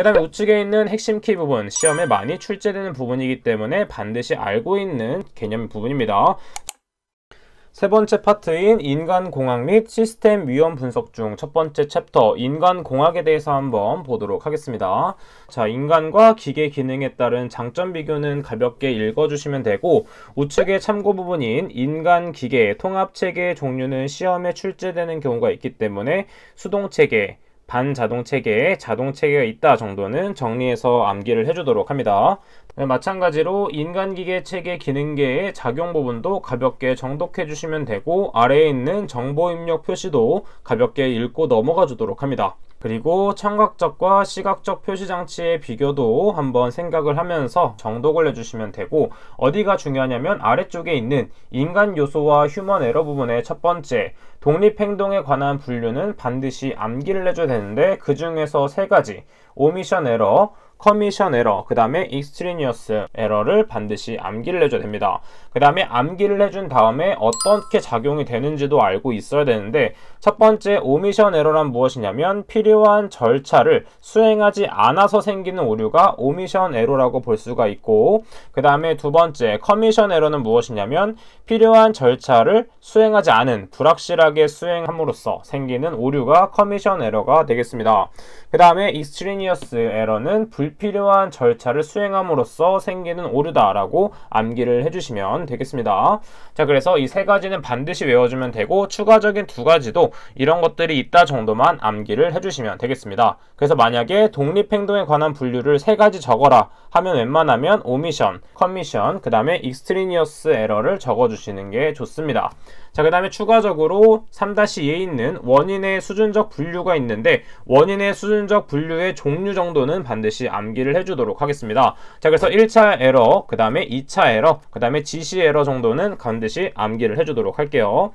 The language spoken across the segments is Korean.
그 다음에 우측에 있는 핵심 키 부분, 시험에 많이 출제되는 부분이기 때문에 반드시 알고 있는 개념 부분입니다. 세 번째 파트인 인간공학 및 시스템 위험 분석 중 첫 번째 챕터 인간공학에 대해서 한번 보도록 하겠습니다. 자, 인간과 기계 기능에 따른 장점 비교는 가볍게 읽어주시면 되고, 우측의 참고 부분인 인간-기계 통합체계 종류는 시험에 출제되는 경우가 있기 때문에 수동체계, 반자동체계, 자동체계가 있다 정도는 정리해서 암기를 해주도록 합니다. 마찬가지로 인간기계 체계 기능계의 작용 부분도 가볍게 정독해 주시면 되고, 아래에 있는 정보 입력 표시도 가볍게 읽고 넘어가 주도록 합니다. 그리고 청각적과 시각적 표시 장치의 비교도 한번 생각을 하면서 정독을 해주시면 되고, 어디가 중요하냐면 아래쪽에 있는 인간 요소와 휴먼 에러 부분의 첫 번째 독립행동에 관한 분류는 반드시 암기를 해줘야 되는데, 그 중에서 세 가지 오미션 에러, 커미션 에러, 그 다음에 익스트리니어스 에러를 반드시 암기를 해줘야 됩니다. 그 다음에 암기를 해준 다음에 어떻게 작용이 되는지도 알고 있어야 되는데, 첫 번째 오미션 에러란 무엇이냐면 필요한 절차를 수행하지 않아서 생기는 오류가 오미션 에러라고 볼 수가 있고, 그 다음에 두 번째 커미션 에러는 무엇이냐면 필요한 절차를 수행하지 않은, 불확실하게 수행함으로써 생기는 오류가 커미션 에러가 되겠습니다. 그 다음에 익스트리니어스 에러는 불필요한 절차를 수행함으로써 생기는 오류다라고 암기를 해주시면 되겠습니다. 자, 그래서 이 세 가지는 반드시 외워주면 되고, 추가적인 두 가지도 이런 것들이 있다 정도만 암기를 해주시면 되겠습니다. 그래서 만약에 독립행동에 관한 분류를 세 가지 적어라 하면 웬만하면 오미션, 커미션, 그 다음에 익스트리니어스 에러를 적어주시는 게 좋습니다. 자, 그 다음에 추가적으로 3-2에 있는 원인의 수준적 분류가 있는데, 원인의 수준적 분류의 종류 정도는 반드시 암기를 해주도록 하겠습니다. 자, 그래서 1차 에러, 그 다음에 2차 에러, 그 다음에 지시 에러 정도는 반드시 암기를 해주도록 할게요.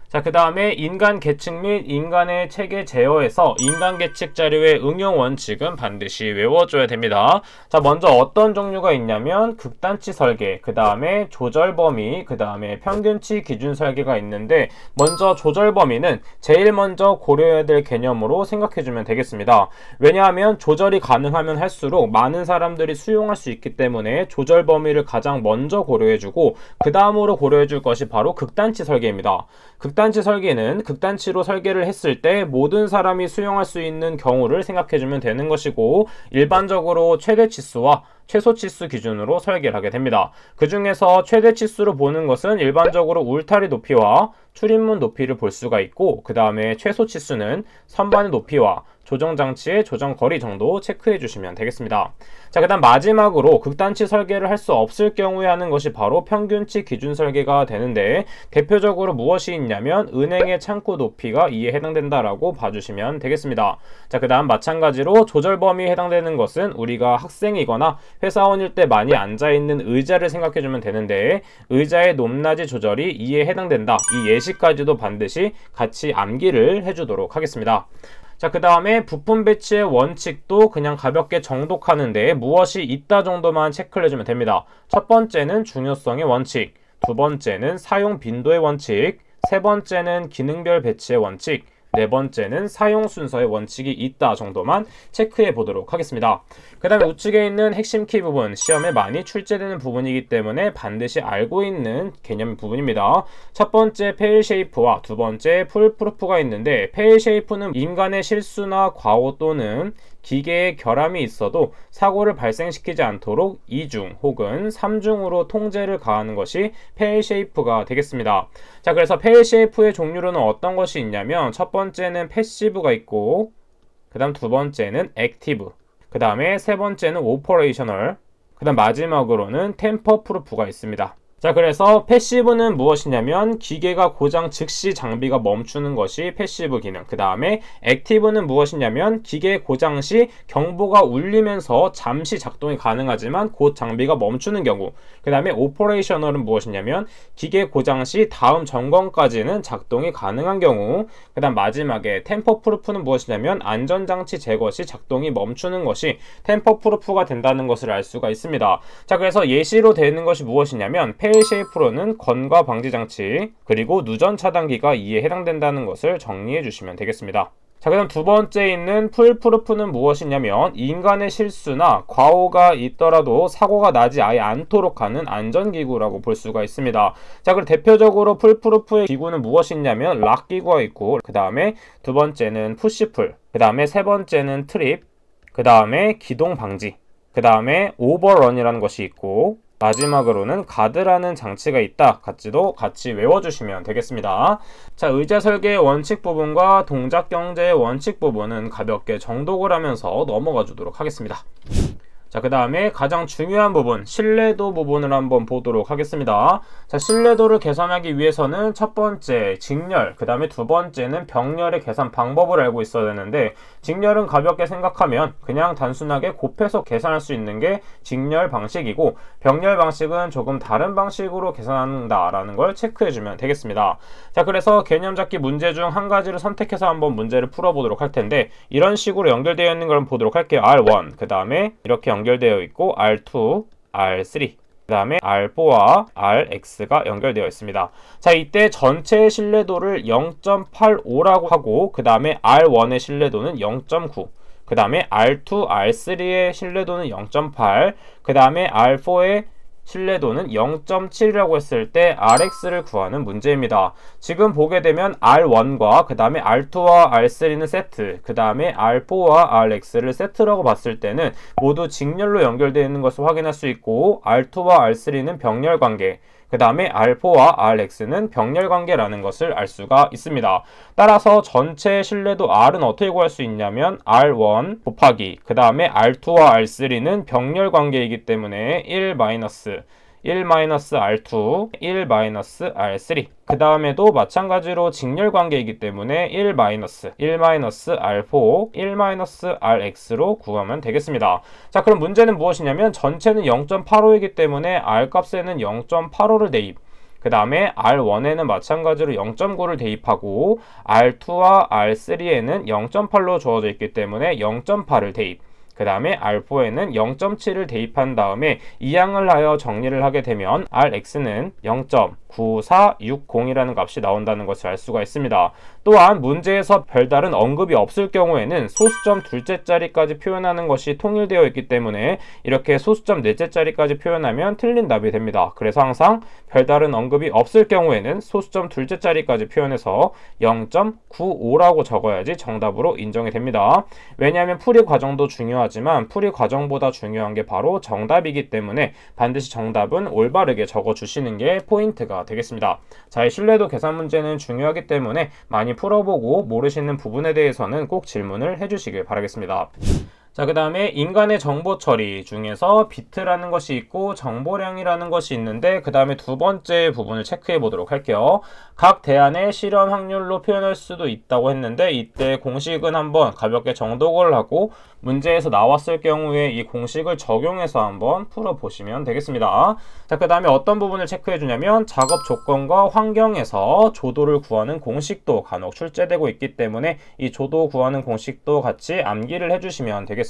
자, 그 다음에 인간 계측 및 인간의 체계 제어에서 인간 계측 자료의 응용 원칙은 반드시 외워줘야 됩니다. 자, 먼저 어떤 종류가 있냐면 극단치 설계, 그 다음에 조절 범위, 그 다음에 평균치 기준 설계가 있는데, 먼저 조절 범위는 제일 먼저 고려해야 될 개념으로 생각해주면 되겠습니다. 왜냐하면 조절이 가능하면 할수록 많은 사람들이 수용할 수 있기 때문에 조절 범위를 가장 먼저 고려해주고, 그 다음으로 고려해줄 것이 바로 극단치 설계입니다. 극단치 설계는 극단치로 설계를 했을 때 모든 사람이 수용할 수 있는 경우를 생각해주면 되는 것이고, 일반적으로 최대 치수와 최소 치수 기준으로 설계를 하게 됩니다. 그 중에서 최대 치수로 보는 것은 일반적으로 울타리 높이와 출입문 높이를 볼 수가 있고, 그 다음에 최소 치수는 선반의 높이와 조정장치의 조정거리 정도 체크해 주시면 되겠습니다. 자, 그 다음 마지막으로 극단치 설계를 할 수 없을 경우에 하는 것이 바로 평균치 기준 설계가 되는데, 대표적으로 무엇이 있냐면 은행의 창구 높이가 이에 해당된다라고 봐주시면 되겠습니다. 자, 그 다음 마찬가지로 조절 범위에 해당되는 것은 우리가 학생이거나 회사원일 때 많이 앉아있는 의자를 생각해주면 되는데, 의자의 높낮이 조절이 이에 해당된다, 이 예시까지도 반드시 같이 암기를 해주도록 하겠습니다. 자, 그 다음에 부품 배치의 원칙도 그냥 가볍게 정독하는데 무엇이 있다 정도만 체크를 해주면 됩니다. 첫 번째는 중요성의 원칙, 두 번째는 사용 빈도의 원칙, 세 번째는 기능별 배치의 원칙, 네 번째는 사용 순서의 원칙이 있다 정도만 체크해 보도록 하겠습니다. 그 다음에 우측에 있는 핵심 키 부분, 시험에 많이 출제되는 부분이기 때문에 반드시 알고 있는 개념 부분입니다. 첫 번째 페일 쉐이프와 두 번째 풀 프루프가 있는데, 페일 쉐이프는 인간의 실수나 과오 또는 기계의 결함이 있어도 사고를 발생시키지 않도록 2중 혹은 3중으로 통제를 가하는 것이 페일 쉐이프가 되겠습니다. 자, 그래서 페일 쉐이프의 종류로는 어떤 것이 있냐면, 첫 번째는 패시브가 있고, 그 다음 두 번째는 액티브, 그 다음에 세 번째는 오퍼레이셔널, 그 다음 마지막으로는 템퍼 프루프가 있습니다. 자, 그래서 패시브는 무엇이냐면 기계가 고장 즉시 장비가 멈추는 것이 패시브 기능. 그 다음에 액티브는 무엇이냐면 기계 고장 시 경보가 울리면서 잠시 작동이 가능하지만 곧 장비가 멈추는 경우. 그 다음에 오퍼레이셔널은 무엇이냐면 기계 고장 시 다음 점검까지는 작동이 가능한 경우. 그 다음 마지막에 템퍼 프루프는 무엇이냐면 안전장치 제거 시 작동이 멈추는 것이 템퍼 프루프가 된다는 것을 알 수가 있습니다. 자, 그래서 예시로 되는 것이 무엇이냐면 페일 쉐이프로는 건과 방지 장치, 그리고 누전 차단기가 이에 해당된다는 것을 정리해 주시면 되겠습니다. 자, 그다음 두 번째 있는 풀프루프는 무엇이냐면 인간의 실수나 과오가 있더라도 사고가 나지 아예 않도록 하는 안전기구라고 볼 수가 있습니다. 자, 그리고 대표적으로 풀프루프의 기구는 무엇이냐면 락 기구가 있고, 그 다음에 두 번째는 푸시풀, 그 다음에 세 번째는 트립, 그 다음에 기동 방지, 그 다음에 오버런이라는 것이 있고, 마지막으로는 가드라는 장치가 있다. 같이 외워주시면 되겠습니다. 자, 의자 설계의 원칙 부분과 동작 경제의 원칙 부분은 가볍게 정독을 하면서 넘어가 주도록 하겠습니다. 자, 그 다음에 가장 중요한 부분, 신뢰도 부분을 한번 보도록 하겠습니다. 자, 신뢰도를 계산하기 위해서는 첫 번째 직렬, 그 다음에 두 번째는 병렬의 계산 방법을 알고 있어야 되는데, 직렬은 가볍게 생각하면 그냥 단순하게 곱해서 계산할 수 있는 게 직렬 방식이고, 병렬 방식은 조금 다른 방식으로 계산한다라는 걸 체크해주면 되겠습니다. 자, 그래서 개념 잡기 문제 중 한 가지를 선택해서 한번 문제를 풀어보도록 할 텐데, 이런 식으로 연결되어 있는 걸 보도록 할게요. R1, 그 다음에 이렇게 연결되어 있고 R2, R3, 그 다음에 R4와 RX가 연결되어 있습니다. 자, 이때 전체 신뢰도를 0.85라고 하고, 그 다음에 R1의 신뢰도는 0.9, 그 다음에 R2, R3의 신뢰도는 0.8, 그 다음에 R4의 신뢰도는 0.7이라고 했을 때 RX를 구하는 문제입니다. 지금 보게 되면 R1과 그 다음에 R2와 R3는 세트, 그 다음에 R4와 RX를 세트라고 봤을 때는 모두 직렬로 연결되어 있는 것을 확인할 수 있고, R2와 R3는 병렬 관계, 그 다음에 R4와 RX는 병렬 관계라는 것을 알 수가 있습니다. 따라서 전체 신뢰도 R은 어떻게 구할 수 있냐면 R1 곱하기 그 다음에 R2와 R3는 병렬 관계이기 때문에 1-R2, 1-R3, 그 다음에도 마찬가지로 직렬 관계이기 때문에 1-1-R4, 1-RX로 구하면 되겠습니다. 자, 그럼 문제는 무엇이냐면 전체는 0.85이기 때문에 R 값에는 0.85를 대입, 그 다음에 R1에는 마찬가지로 0.9를 대입하고, R2와 R3에는 0.8로 주어져 있기 때문에 0.8을 대입, 그 다음에 R4에는 0.7을 대입한 다음에 이항을 하여 정리를 하게 되면 RX는 0.9460이라는 값이 나온다는 것을 알 수가 있습니다. 또한 문제에서 별다른 언급이 없을 경우에는 소수점 둘째 자리까지 표현하는 것이 통일되어 있기 때문에 이렇게 소수점 넷째 자리까지 표현하면 틀린 답이 됩니다. 그래서 항상 별다른 언급이 없을 경우에는 소수점 둘째 자리까지 표현해서 0.95라고 적어야지 정답으로 인정이 됩니다. 왜냐하면 풀이 과정도 중요하지만 풀이 과정보다 중요한 게 바로 정답이기 때문에 반드시 정답은 올바르게 적어주시는 게 포인트가 되겠습니다. 자, 이 신뢰도 계산 문제는 중요하기 때문에 많이 풀어보고 모르시는 부분에 대해서는 꼭 질문을 해주시길 바라겠습니다. 자, 그 다음에 인간의 정보 처리 중에서 비트라는 것이 있고 정보량이라는 것이 있는데, 그 다음에 두 번째 부분을 체크해 보도록 할게요. 각 대안의 실현 확률로 표현할 수도 있다고 했는데, 이때 공식은 한번 가볍게 정독을 하고 문제에서 나왔을 경우에 이 공식을 적용해서 한번 풀어보시면 되겠습니다. 자, 그 다음에 어떤 부분을 체크해 주냐면 작업 조건과 환경에서 조도를 구하는 공식도 간혹 출제되고 있기 때문에 이 조도 구하는 공식도 같이 암기를 해주시면 되겠습니다.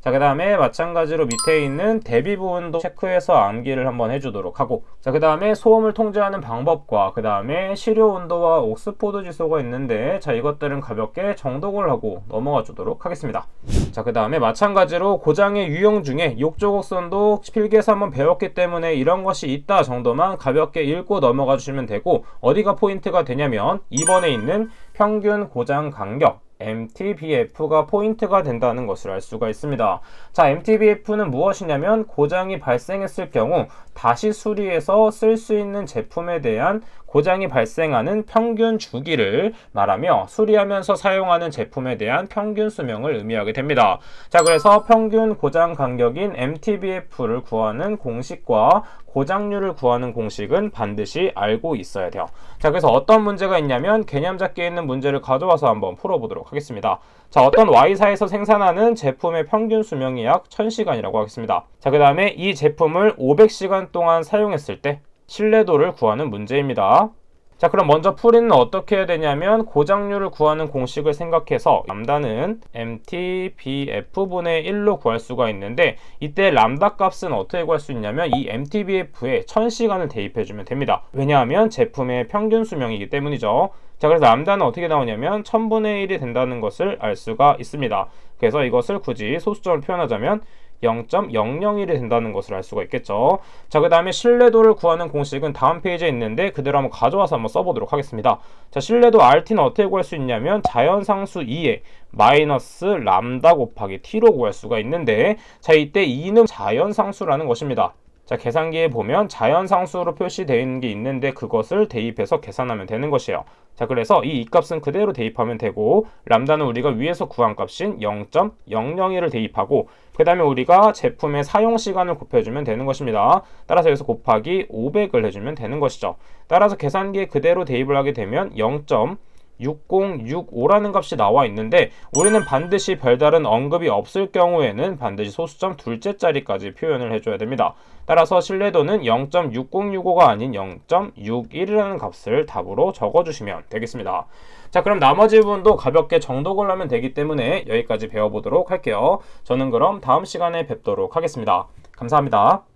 자, 그 다음에 마찬가지로 밑에 있는 대비 부분도 체크해서 암기를 한번 해주도록 하고, 자, 그 다음에 소음을 통제하는 방법과 그 다음에 실효 온도와 옥스포드 지수가 있는데, 자, 이것들은 가볍게 정독을 하고 넘어가 주도록 하겠습니다. 자, 그 다음에 마찬가지로 고장의 유형 중에 욕조곡선도 필기에서 한번 배웠기 때문에 이런 것이 있다 정도만 가볍게 읽고 넘어가 주시면 되고, 어디가 포인트가 되냐면 2번에 있는 평균 고장 간격 MTBF가 포인트가 된다는 것을 알 수가 있습니다. 자, MTBF는 무엇이냐면 고장이 발생했을 경우 다시 수리해서 쓸 수 있는 제품에 대한 고장이 발생하는 평균 주기를 말하며 수리하면서 사용하는 제품에 대한 평균 수명을 의미하게 됩니다. 자, 그래서 평균 고장 간격인 MTBF를 구하는 공식과 고장률을 구하는 공식은 반드시 알고 있어야 돼요. 자, 그래서 어떤 문제가 있냐면 개념 잡기에 있는 문제를 가져와서 한번 풀어보도록 하겠습니다. 자, 어떤 Y사에서 생산하는 제품의 평균 수명이 약 1000시간이라고 하겠습니다. 자, 그 다음에 이 제품을 500시간 동안 사용했을 때 신뢰도를 구하는 문제입니다. 자, 그럼 먼저 풀이는 어떻게 해야 되냐면 고장률을 구하는 공식을 생각해서 람다는 MTBF분의 1로 구할 수가 있는데, 이때 람다 값은 어떻게 구할 수 있냐면 이 MTBF에 1000시간을 대입해주면 됩니다. 왜냐하면 제품의 평균 수명이기 때문이죠. 자, 그래서 람다는 어떻게 나오냐면 1000분의 1이 된다는 것을 알 수가 있습니다. 그래서 이것을 굳이 소수점을 표현하자면 0.001이 된다는 것을 알 수가 있겠죠. 자, 그 다음에 신뢰도를 구하는 공식은 다음 페이지에 있는데 그대로 한번 가져와서 한번 써보도록 하겠습니다. 자, 신뢰도 RT는 어떻게 구할 수 있냐면 자연상수 2에 마이너스 람다 곱하기 t로 구할 수가 있는데, 자, 이때 2는 자연상수라는 것입니다. 자, 계산기에 보면 자연상수로 표시되어 있는 게 있는데 그것을 대입해서 계산하면 되는 것이에요. 자, 그래서 이 값은 그대로 대입하면 되고, 람다는 우리가 위에서 구한 값인 0.001을 대입하고, 그 다음에 우리가 제품의 사용시간을 곱해주면 되는 것입니다. 따라서 여기서 곱하기 500을 해주면 되는 것이죠. 따라서 계산기에 그대로 대입을 하게 되면 0.6065라는 값이 나와 있는데, 우리는 반드시 별다른 언급이 없을 경우에는 반드시 소수점 둘째 자리까지 표현을 해줘야 됩니다. 따라서 신뢰도는 0.6065가 아닌 0.61이라는 값을 답으로 적어주시면 되겠습니다. 자, 그럼 나머지 부분도 가볍게 정독을 하면 되기 때문에 여기까지 배워보도록 할게요. 저는 그럼 다음 시간에 뵙도록 하겠습니다. 감사합니다.